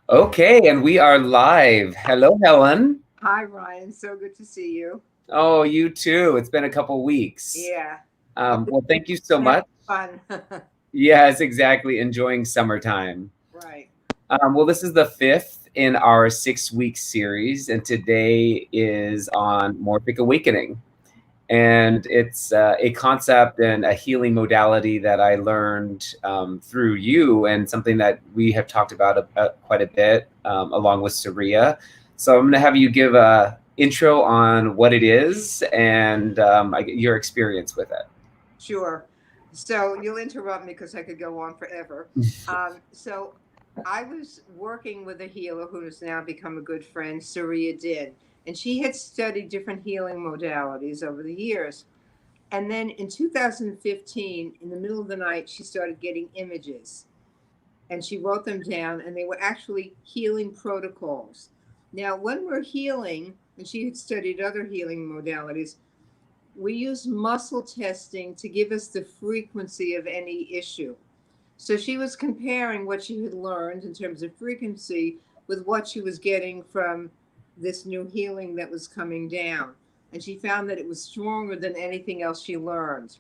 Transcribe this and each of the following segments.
Okay, and we are live. Hello, Helen. Hi, Ryan. So good to see you. Oh, you too. It's been a couple weeks. Yeah. Hope Well, thank you so you're having much. fun. Yes, exactly. Enjoying summertime. Right. Well, this is the fifth in our 6 week series, and today is on Morphic Awakening. And it's a concept and a healing modality that I learned through you, and something that we have talked about quite a bit, along with Saria. So I'm going to have you give a intro on what it is and your experience with Sure. So you'll interrupt me because I could go on forever. So I was working with a healer who has now become a good friend, Saria did. And she had studied different healing modalities over the years. And then in 2015, in the middle of the night, she started getting images. And she wrote them down, and they were actually healing protocols. Now, when we're healing, and she had studied other healing modalities, we use muscle testing to give us the frequency of any issue. So she was comparing what she had learned in terms of frequency with what she was getting from this new healing that was coming down. And she found that it was stronger than anything else she learned.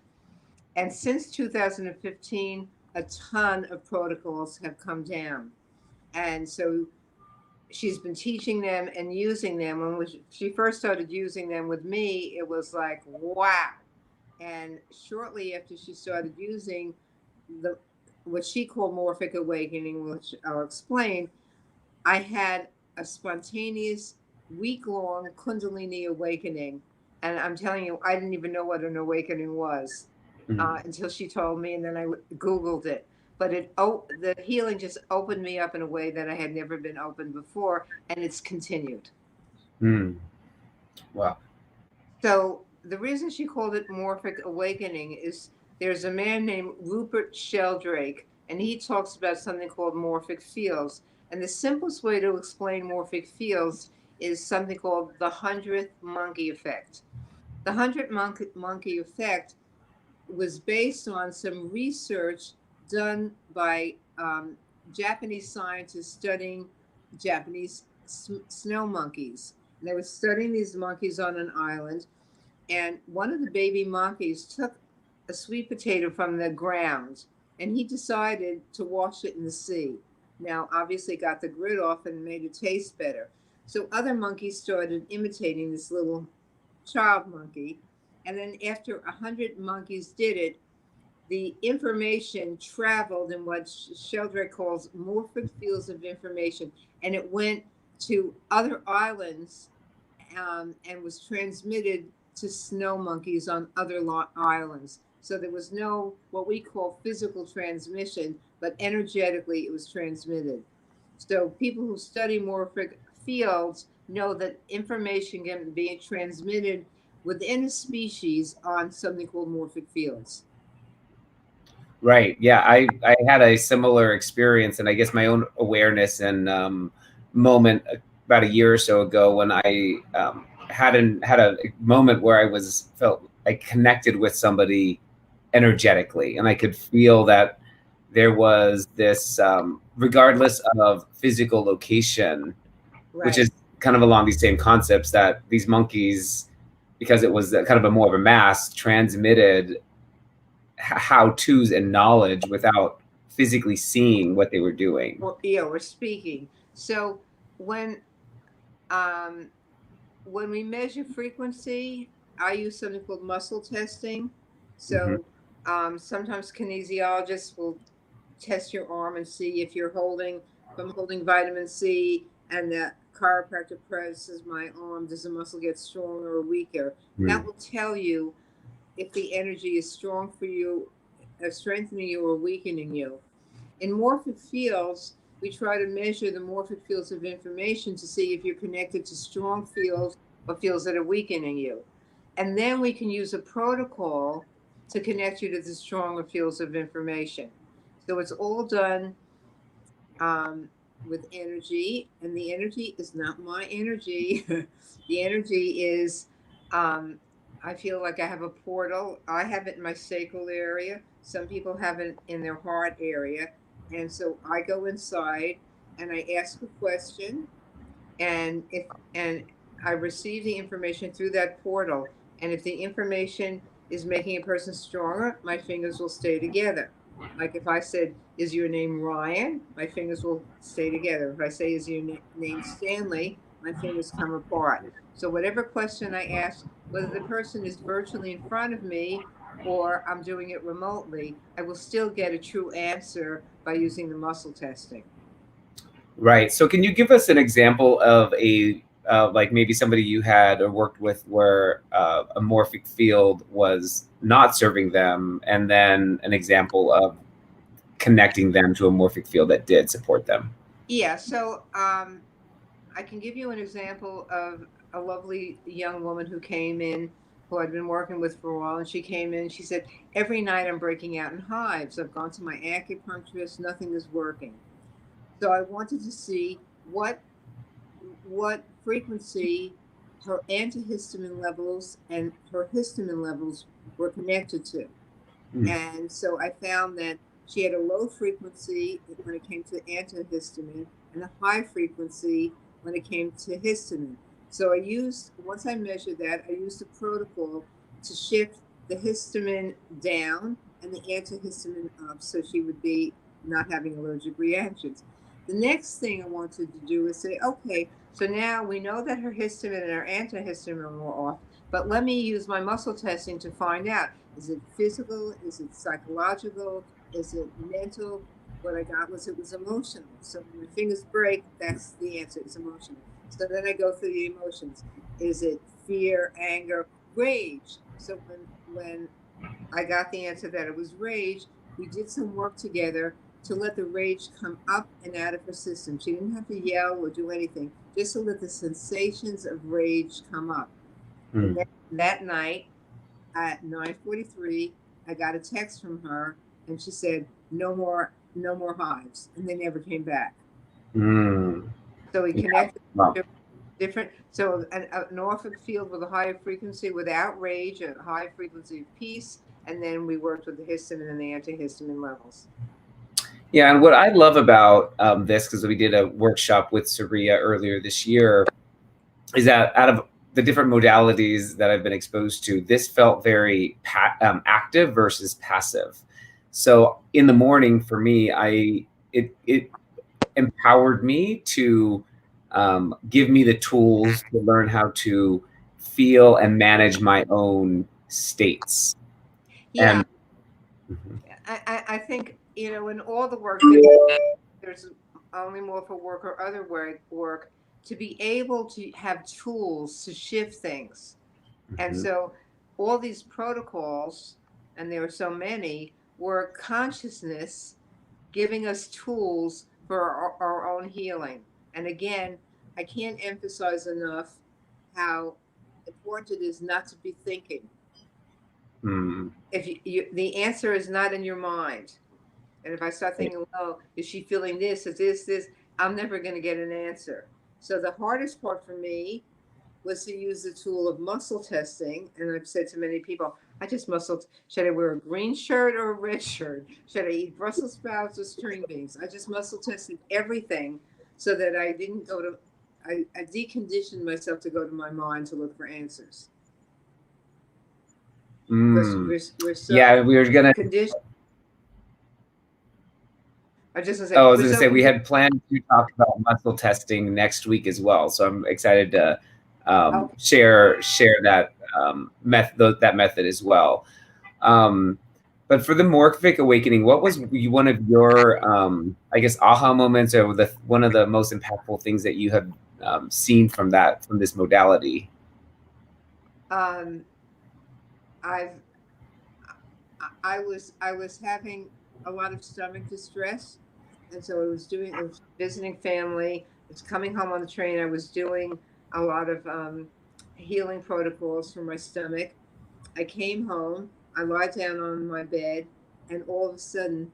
And since 2015, a ton of protocols have come down. And so she's been teaching them and using them. When she first started using them with me, it was like, wow. And shortly after she started using the what she called Morphic Awakening, which I'll explain, I had a spontaneous week-long Kundalini awakening. And I'm telling you, I didn't even know what an awakening was it. until she told me, and then I Googled it. But the healing just opened me up in a way that I had never been opened before, and it's continued. Mm. Wow. So the reason she called it Morphic Awakening is there's a man named Rupert Sheldrake, and he talks about something called morphic fields. And the simplest way to explain morphic fields is something called the hundredth monkey effect. The hundredth monkey effect was based on some research done by Japanese scientists studying Japanese snow monkeys. And they were studying these monkeys on an island, and one of the baby monkeys took a sweet potato from the ground, and he decided to wash it in the sea. Now, obviously, got the grit off and made it taste better. So other monkeys started imitating this little child monkey, and then after 100 monkeys did it, the information traveled in what Sheldrake calls morphic fields of information, and it went to other islands and was transmitted to snow monkeys on other islands. So there was no what we call physical transmission, but energetically it was transmitted. So people who study morphic fields know that information can be transmitted within a species on something called morphic fields. Right. Yeah, I had a similar experience, and I guess my own awareness and moment about a year or so ago when I had a moment where I was felt I connected with somebody energetically, and I could feel that there was this, regardless of physical location, which Right. is kind of along these same concepts, that these monkeys, because it was kind of a more of a mass, transmitted how to's and knowledge without physically seeing what they were doing. Well, yeah, we're speaking. So when um, when we measure frequency, I use something called muscle testing. Hmm. So sometimes kinesiologists will test your arm and see if you're holding, if I'm holding vitamin C, and the chiropractor presses my arm, does the muscle get stronger or weaker? That will tell you if the energy is strong for you, strengthening you or weakening you. In morphic fields, we try to measure the morphic fields of information to see if you're connected to strong fields or fields that are weakening you. And then we can use a protocol to connect you to the stronger fields of information. So it's all done with energy, and the energy is not my energy. The energy is, um, I feel like I have a portal. I have it in my sacral area. Some people have it in their heart area. And so I go inside and I ask a question, and if and I receive the information through that portal, and if the information is making a person stronger, my fingers will stay together. Like if I said, "Is your name Ryan?" my fingers will stay together. If I say, "Is your name Stanley?" my fingers come apart. So whatever question I ask, whether the person is virtually in front of me or I'm doing it remotely, I will still get a true answer by using the muscle testing. Right. So can you give us an example of a like maybe somebody you had or worked with where a morphic field was not serving them, and then an example of connecting them to a morphic field that did support them? Yeah, so I can give you an example of a lovely young woman who came in, who I'd been working with for a while, and she came in. She said, "Every night I'm breaking out in hives. I've gone to my acupuncturist, nothing is working." So I wanted to see what frequency her antihistamine levels and her histamine levels were connected to. Mm. And so I found that she had a low frequency when it came to antihistamine and a high frequency when it came to histamine. So once I measured that, I used a protocol to shift the histamine down and the antihistamine up so she would be not having allergic reactions. The next thing I wanted to do is say, okay, so now we know that her histamine and her antihistamine were off, but let me use my muscle testing to find out, is it physical? Is it psychological? Is it mental? What I got was it was emotional. So when my fingers break, that's the answer. It's emotional. So then I go through the emotions. Is it fear, anger, rage? So when I got the answer that it was rage, we did some work together to let the rage come up and out of her system. She didn't have to yell or do anything, just to let the sensations of rage come up. And Mm. then that night, at 9:43, I got a text from her, and she said, no more hives," and they never came back. Mm. So we Yeah. connected Wow. different. So an Norfolk field with a higher frequency without rage, a high frequency of peace, and then we worked with the histamine and the antihistamine levels. Yeah, and what I love about this, because we did a workshop with Saria earlier this year, is that out of the different modalities that I've been exposed to, this felt very active versus passive. So in the morning for me, it empowered me to give me the tools to learn how to feel and manage my own states. Yeah, And Mhm. I think, in all the work, there's only more for work or other work to be able to have tools to shift things. And Mhm. so all these protocols, and there are so many, were consciousness giving us tools for our own healing. And again, I can't emphasize enough how important it is not to be thinking. Mm. If the answer is not in your mind, and if I start thinking, well, is she feeling this? Is this? I'm never going to get an answer. So the hardest part for me was to use the tool of muscle testing. And I've said to many people, I just muscle. Should I wear a green shirt or a red shirt? Should I eat Brussels sprouts or string beans? I just muscle tested everything so that I didn't go to, I deconditioned myself to go to my mind to look for answers. Because Mm. we're so Yeah, we were gonna. conditioned. I just want to Oh, say, I was we're gonna so say we conditioned. had planned to talk about muscle testing next week as well. So I'm excited to Okay. share that that method as well. Um, but for the Morphic Awakening, what was one of your, I guess, aha moments, or one of the most impactful things that you have seen from this modality? Um, I've I was having a lot of stomach distress, and so I was visiting family. I was coming home on the train. I was doing a lot of healing protocols for my stomach. I came home. I lie down on my bed, and all of a sudden,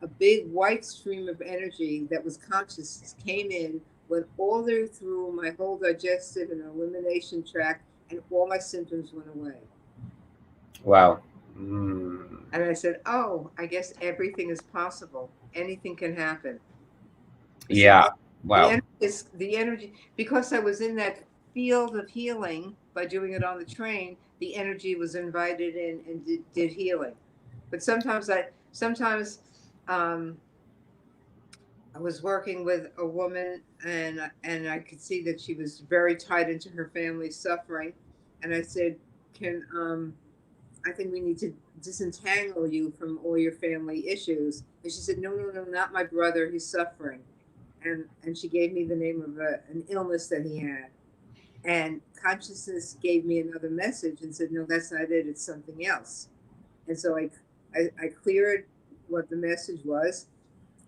a big white stream of energy that was conscious came in, went all the way through my whole digestive and elimination tract, and all my symptoms went away. Wow. Mm. And I said, "Oh, I guess everything is possible. Anything can happen." So Yeah. the Wow. energy is the energy, because I was in that field of healing by doing it on the train. The energy was invited in and did healing. But sometimes um, I was working with a woman, and I could see that she was very tied into her family's suffering, and I said, "Can I think we need to disentangle you from all your family issues." And she said, "No, no, no, not my brother. He's suffering." And she gave me the name of an illness that he had. And consciousness gave me another message and said, "No, that's not it. It's something else." And so I cleared what the message was,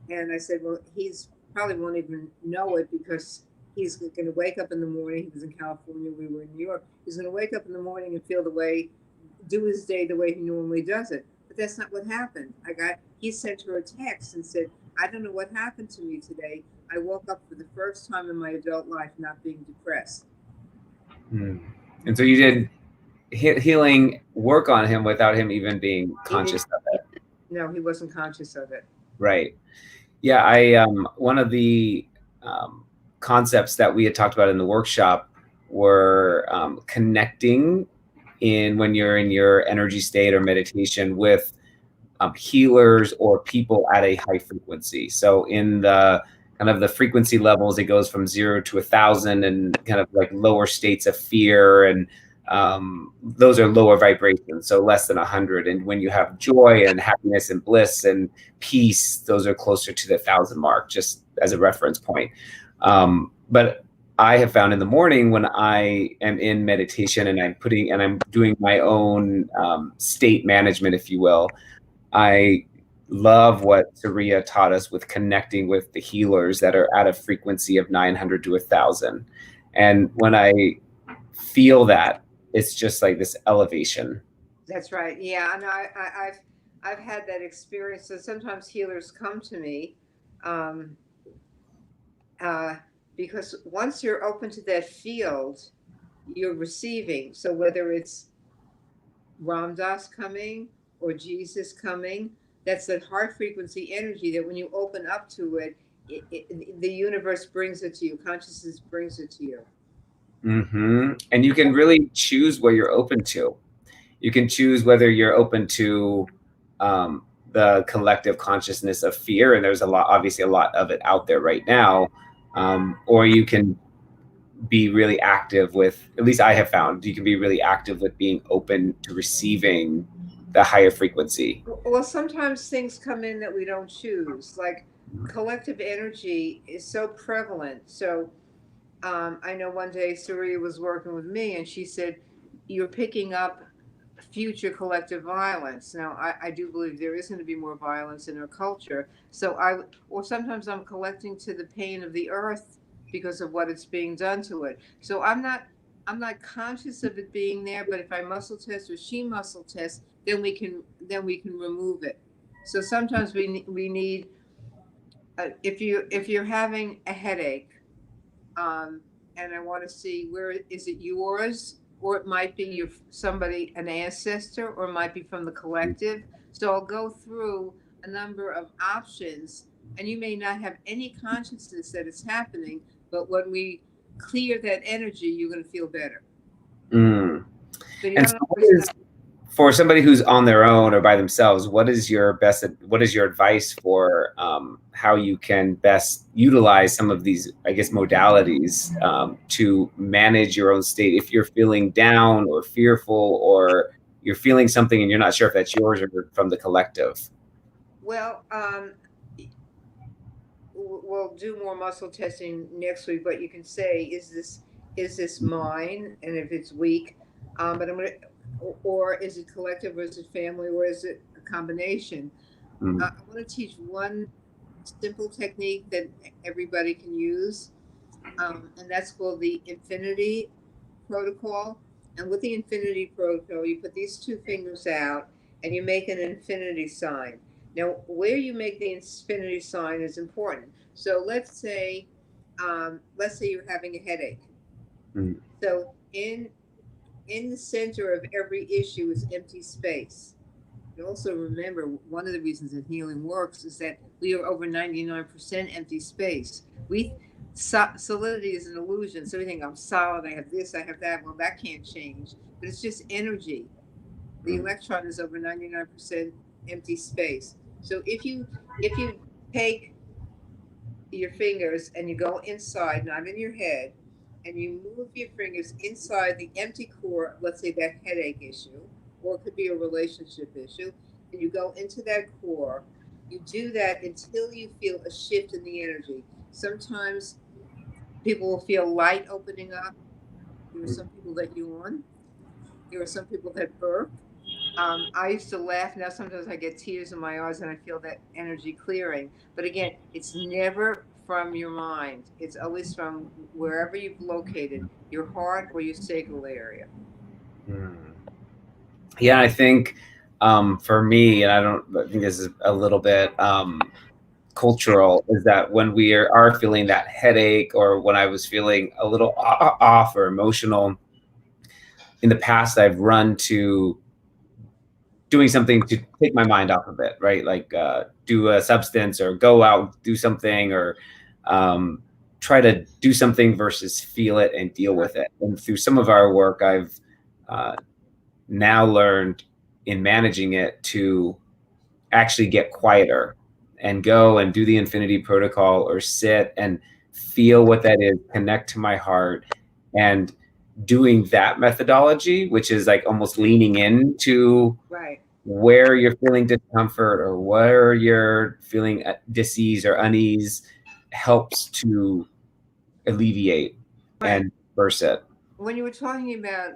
and I said, "Well, he's probably won't even know it because he's going to wake up in the morning." He was in California, we were in New York. He's going to wake up in the morning and feel the way, do his day the way he normally does it. But that's not what happened. He sent her a text and said, "I don't know what happened to me today. I woke up for the first time in my adult life not being depressed." Mm. And so you did healing work on him without him even being He didn't, conscious of it. no, he wasn't conscious of it. Right. Yeah. I one of the um, concepts that we had talked about in the workshop were connecting in when you're in your energy state or meditation with healers or people at a high frequency. So in the kind of the frequency levels, it goes from 0 to 1,000, and kind of like lower states of fear, and those are lower vibrations, so less than 100. And when you have joy and happiness and bliss and peace, those are closer to the 1,000 mark, just as a reference point. But I have found in the morning when I am in meditation and I'm doing my own state management, if you will, I love what Saria taught us with connecting with the healers that are at a frequency of 900 to 1,000. And when I feel that, it's just like this elevation. That's right. Yeah, and I've had that experience. So sometimes healers come to me, um, uh, because once you're open to that field, you're receiving. So whether it's Ram Dass coming or Jesus coming, that's that heart frequency energy that when you open up to it, the universe brings it to you. Consciousness brings it to you. Mm-hmm. And you can really choose what you're open to. You can choose whether you're open to the collective consciousness of fear, and there's obviously a lot of it out there right now, or you can be really active with, at least I have found, you can be really active with being open to receiving the higher frequency. Well, sometimes things come in that we don't choose. Like collective energy is so prevalent. So I know one day Surya was working with me and she said, "You're picking up future collective violence." Now, I do believe there is going to be more violence in our culture. Or sometimes I'm collecting to the pain of the earth because of what it's being done to it. So I'm not conscious of it being there, but if I muscle test or she muscle test, then we can remove it. So sometimes we need, if you're having a headache, um, and I want to see, where is it, yours, or it might be somebody, an ancestor, or it might be from the collective. So I'll go through a number of options, and you may not have any consciousness that it's happening, but when we clear that energy, you're going to feel better. Mm. So you And so don't what always is, for somebody who's on their own or by themselves, what is your advice for how you can best utilize some of these, I guess, modalities to manage your own state if you're feeling down or fearful, or you're feeling something and you're not sure if that's yours or from the collective? well, we'll do more muscle testing next week, but you can say, is this mine? And if it's weak, but I'm gonna, or is it collective, or is it family, or is it a combination? Mm. I want to teach one simple technique that everybody can use, and that's called the Infinity Protocol. And with the Infinity Protocol, you put these two fingers out and you make an infinity sign. Now, where you make the infinity sign is important. So let's say you're having a headache. Mm. So in the center of every issue is empty space. And also remember, one of the reasons that healing works is that we are over 99% empty space. We solidity is an illusion. So we think I'm solid. I have this. I have that. Well, that can't change. But it's just energy. The Mm. electron is over 99% empty space. So if you take your fingers and you go inside, not in your head, and you move your fingers inside the empty core, let's say that headache issue, or it could be a relationship issue, and you go into that core, you do that until you feel a shift in the energy. Sometimes people will feel light opening up. There are some people that yawn. There are some people that burp. I used to laugh. Now sometimes I get tears in my eyes and I feel that energy clearing. But again, it's never from your mind. It's always from wherever you've located your heart or your sacral area. Mm. Yeah, I think for me, and I think this is a little bit cultural, is that when are feeling that headache, or when I was feeling a little off or emotional in the past, I've run to doing something to take my mind off of it, right? Like do a substance or go out, do something, or um, try to do something versus feel it and deal with it. And through some of our work, I've uh, now learned in managing it to actually get quieter and go and do the infinity protocol or sit and feel what that is, connect to my heart, and doing that methodology, which is like almost leaning into Right. where you're feeling discomfort or where you're feeling disease or unease, helps to alleviate Right. and reverse it. When you were talking about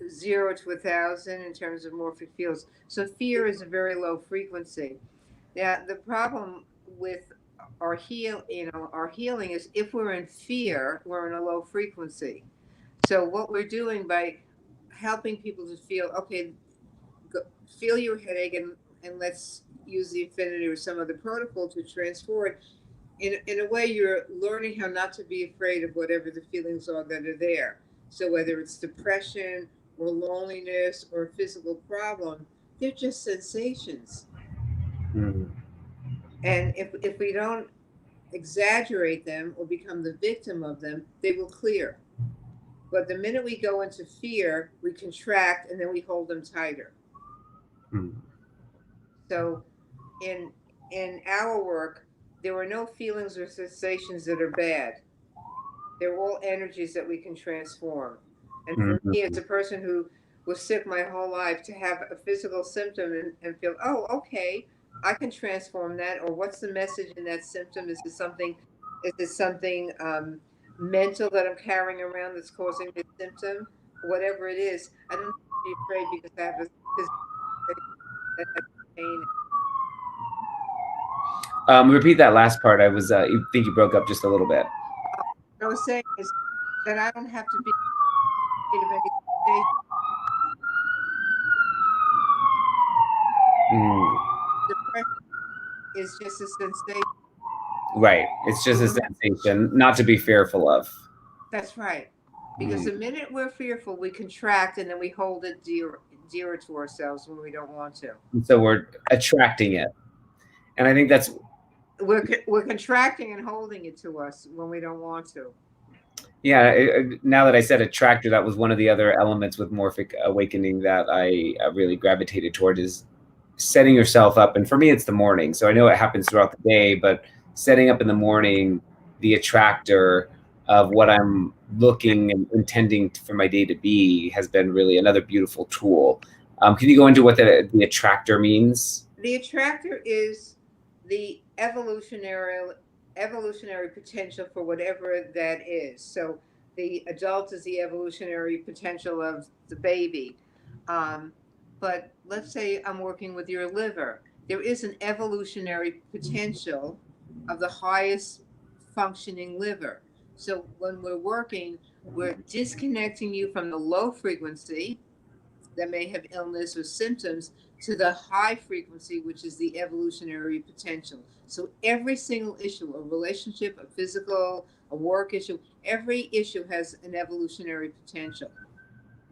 0 to 1,000 in terms of morphic fields, so fear is a very low frequency. Now, the problem with our healing is if we're in fear, we're in a low frequency. So what we're doing by helping people to feel, okay, go, feel your headache, and let's use the infinity or some other protocol to transfer it. In a way, you're learning how not to be afraid of whatever the feelings are that are there. So whether it's depression or loneliness or a physical problem, they're just sensations. Mm. And if we don't exaggerate them or become the victim of them, they will clear. But the minute we go into fear, we contract and then we hold them tighter. Mm. So in in our work, there are no feelings or sensations that are bad. They're all energies that we can transform. And for me, as Mm. a person who was sick my whole life, to have a physical symptom and feel, oh, okay, I can transform that. Or what's the message in that symptom? Is it something mental that I'm carrying around that's causing this symptom? Whatever it is, I don't have to be afraid because I have a physical that has pain. Repeat that last part. I think you broke up just a little bit. What I was saying is that I don't have to be afraid of any sensation. Mm. Depression is just a sensation. Right. It's just You a don't have. sensation, not to be fearful of. That's right. Because Mm. the minute we're fearful, we contract and then we hold it dearer to ourselves when we don't want to. And so we're attracting it. And I think that's, We're contracting and holding it to us when we don't want to. yeah, now that I said attractor, that was one of the other elements with Morphic Awakening that I really gravitated toward, is setting yourself up. And for me, it's the morning. So I know it happens throughout the day, but setting up in the morning, the attractor of what I'm looking and intending for my day to be, has been really another beautiful tool. Can you go into what the attractor means? The attractor is the evolutionary potential for whatever that is. So the adult is the evolutionary potential of the baby. Um, but let's say I'm working with your liver. There is an evolutionary potential of the highest functioning liver. So when we're working, we're disconnecting you from the low frequency that may have illness or symptoms to the high frequency, which is the evolutionary potential. So every single issue, a relationship, a physical, a work issue, every issue has an evolutionary potential.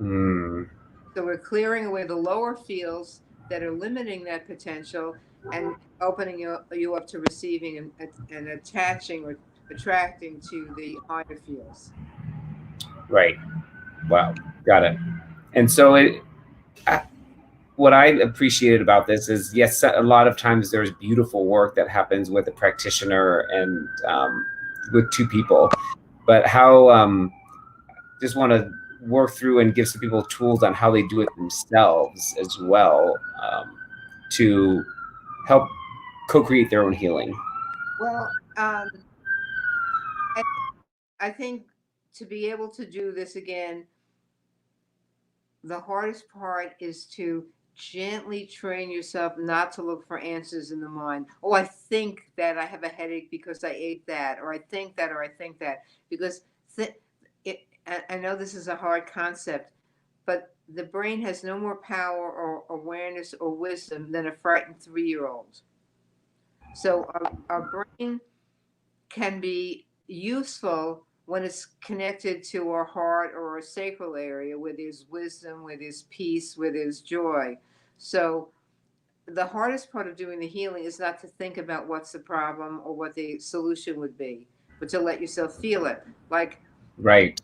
Mm. So we're clearing away the lower fields that are limiting that potential and opening you up to receiving and attaching attracting to the higher fields. Right. Wow. Got it. And so I, what I appreciated about this is, yes, a lot of times there's beautiful work that happens with a practitioner and with two people, but how just want to work through and give some people tools on how they do it themselves as well, to help co-create their own healing. Well, I, I think to be able to do this again, the hardest part is to gently train yourself not to look for answers in the mind. Oh, I think that I have a headache because I ate that, or I think that, or I think that. Because I know this is a hard concept, but the brain has no more power or awareness or wisdom than a frightened 3-year-old. So our brain can be useful when it's connected to our heart or our sacral area where there's wisdom, where there's peace, where there's joy. So the hardest part of doing the healing is not to think about what's the problem or what the solution would be, but to let yourself feel it. Like Right.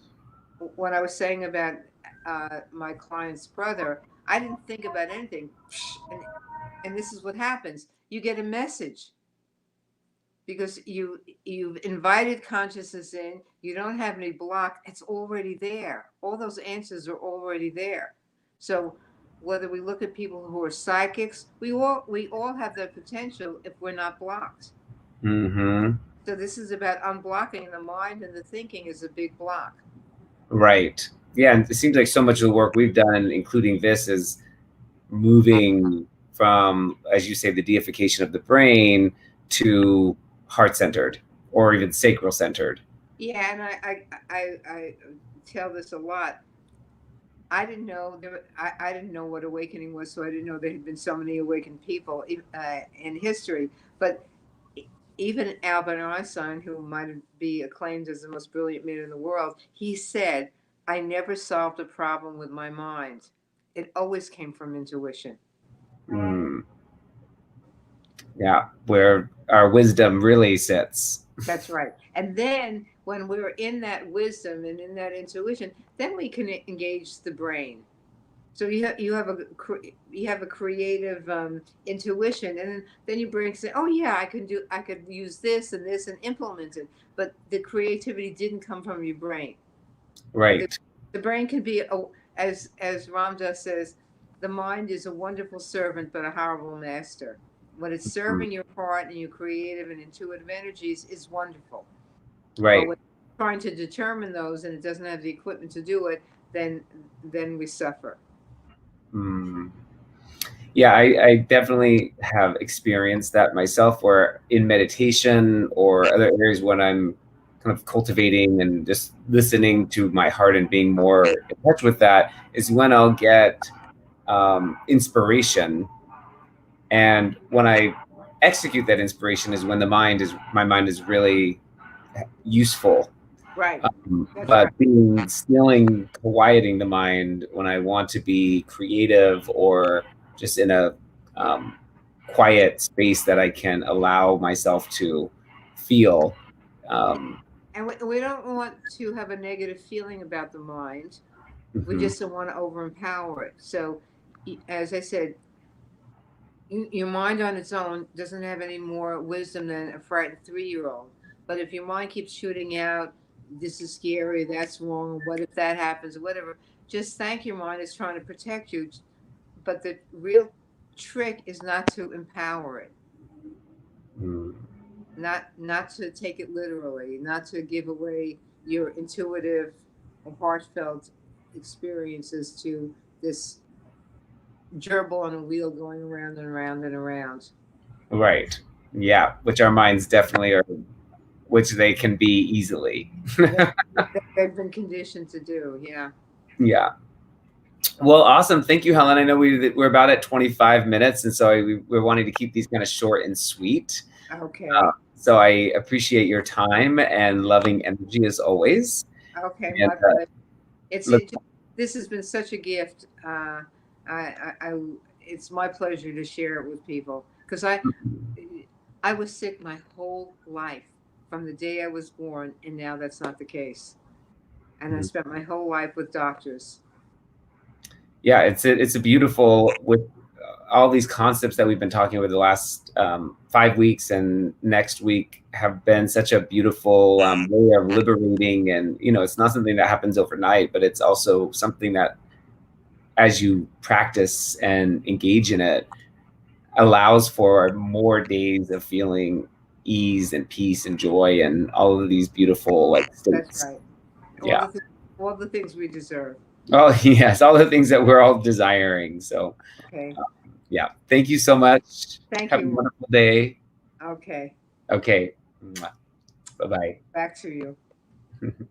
when I was saying about my client's brother, I didn't think about anything. And this is what happens. You get a message because you've invited consciousness in. You don't have any block. It's already there. All those answers are already there. So whether we look at people who are psychics, we all have the potential if we're not blocked. Mm-hmm. So this is about unblocking the mind, and the thinking is a big block. Right. Yeah, and it seems like so much of the work we've done, including this, is moving from, as you say, the deification of the brain to heart-centered or even sacral-centered. Yeah, and I tell this a lot. I didn't know I didn't know what awakening was, so I didn't know there had been so many awakened people in history. But even Albert Einstein, who might be acclaimed as the most brilliant man in the world, he said, "I never solved a problem with my mind. It always came from intuition." Mm, yeah, where our wisdom really sits. That's right. And then when we're in that wisdom and in that intuition, then we can engage the brain. So you have a creative intuition, and then your brain say, "Oh yeah, I could use this and implement it." But the creativity didn't come from your brain. The, Right. the brain can be as Ramdas says, the mind is a wonderful servant but a horrible master. When it's Mm, serving your heart and your creative and intuitive energies, is wonderful. But right. when it's trying to determine those and it doesn't have the equipment to do it, then we suffer. Mm. Yeah, I definitely have experienced that myself, where in meditation or other areas when I'm kind of cultivating and just listening to my heart and being more in touch with that is when I'll get inspiration. And when I execute that inspiration is when my mind is really useful. Right. That's right. But being stealing, quieting the mind when I want to be creative or just in a um, quiet space that I can allow myself to feel. Um, And we don't want to have a negative feeling about the mind. We mhm. just don't want to overempower it. So, as I said, your mind on its own doesn't have any more wisdom than a frightened 3-year-old. But if your mind keeps shooting out, this is scary, that's wrong, what if that happens, whatever, just thank your mind. It's trying to protect you. But the real trick is not to empower it, Mm. not to take it literally, not to give away your intuitive or heartfelt experiences to this gerbil on a wheel going around and around and around. Right. Yeah, which our minds definitely are, which they can be easily. Yeah, they've been conditioned to do. Yeah. Yeah. Well, awesome. Thank you, Helen. I know we're about at 25 minutes, and so we're wanting to keep these kind of short and sweet. Okay. So I appreciate your time and loving energy as always. Okay. And My pleasure. look, This has been such a gift. It's my pleasure to share it with people because I was sick my whole life from the day I was born, and now that's not the case. And I Mhm. spent my whole life with doctors. Yeah, it's a beautiful with all these concepts that we've been talking over the last 5 weeks and next week have been such a beautiful way of liberating. And it's not something that happens overnight, but it's also something that, as you practice and engage in it, allows for more days of feeling ease and peace and joy and all of these beautiful like That's states. right. All Yeah. the all the things we deserve. Oh, yes, all the things that we're all desiring. So, Okay. yeah, thank you so much. Thank Have a you. wonderful day. Okay. Okay. Bye bye. Back to you.